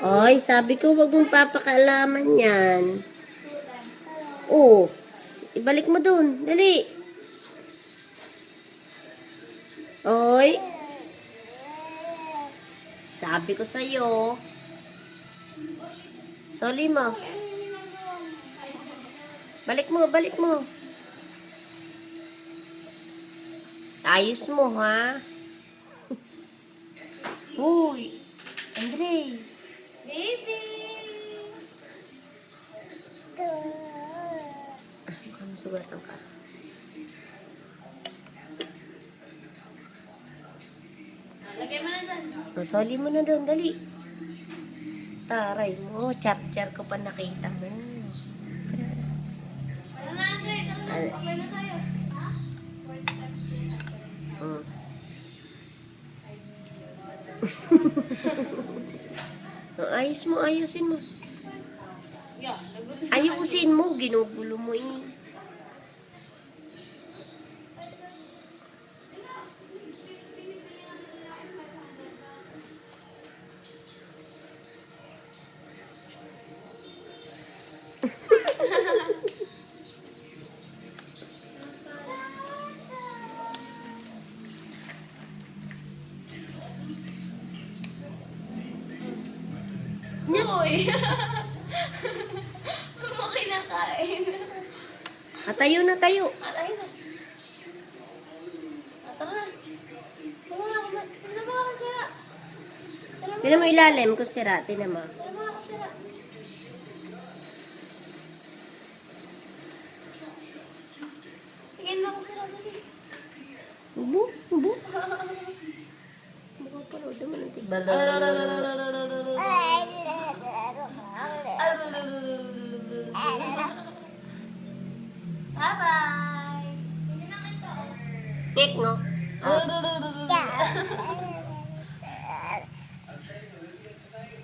Oy, sabi ko wag mong papakaalaman yan. Oh, ibalik mo dun. Dali. Oy. Sabi ko sa'yo. Soli mo. Balik mo, balik mo. Ayos mo, ha? Uy. Andre. Baby! Mukhang masugatan ka. Lagay mo na dyan. Soli mo na doon, dali. Taray mo, char-char ko pa nakita mo. Tara na, Andre. Tara na. Okay na tayo. Ayos mo, ayusin mo. Yeah, Ayusin mo, ginugulo mo eh. Uy! Ano kinakain? Tayo na, tayo. Atay na. Tara na. Tignan mo ako sira. Tignan mo ilalim kung sira, tignan mo. Tignan mo ako sira. Tignan mo ako sira. Ubo, ubo. Makapanood naman ang tiba. Bye-bye! Cake, no?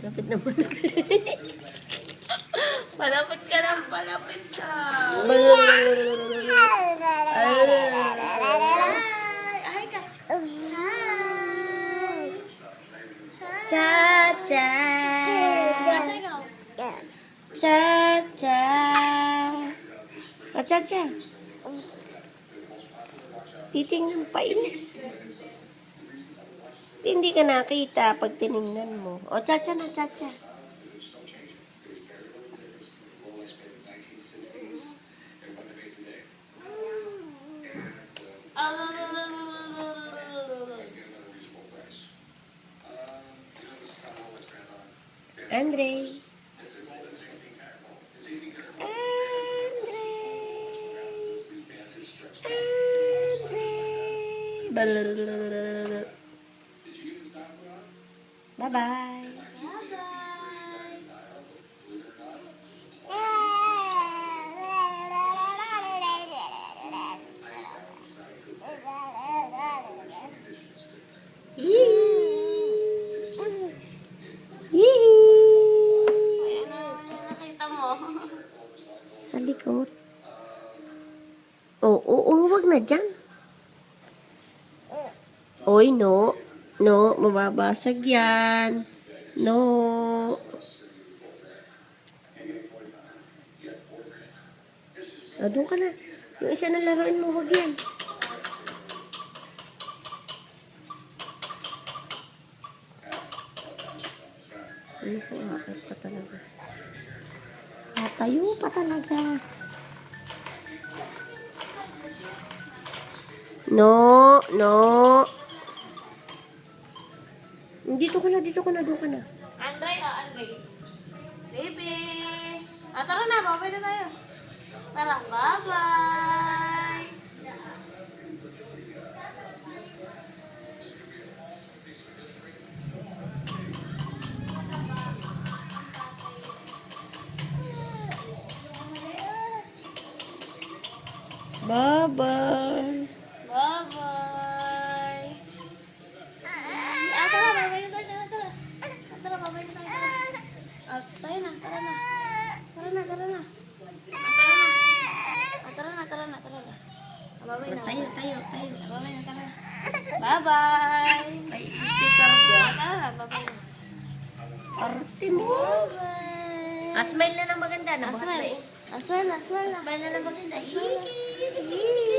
Lapit naman. Palapit ka lang, palapit ka. Ay ka. Cha-cha. Basta ikaw. Cha-cha. Cha-cha. Titingnan pa inis. Hindi ka nakita pag tiningnan mo. O, cha-cha na, cha-cha. Andre. Andre. Bye-bye. Nakita mo. Sa likod. Oo, wag na dyan. Oy, no. No, mababasag yan. No. Doon ka na. Yung isa na laruin mo, wag yan. Ano ko, akit pa talaga. Tatayo pa talaga. No, no. Dito ka na, doon ka na. Andre, Andre. Baby. Tara na, babay na tayo. Tara, bye-bye. Bye-bye. Bye-bye. Tara, babay na tayo. Tara, babay na tayo. Tayo na, tara na. Tara na. Tara na. Babay na. Tayo. Babay na, tara. Bye-bye. Ay, sticker dyan. Tara, babay na. Timo. Bye-bye. Smile na ng maganda. Nabuhat na Aswell. eh. Aswell, aswell. Smile na ng maganda. Hiki.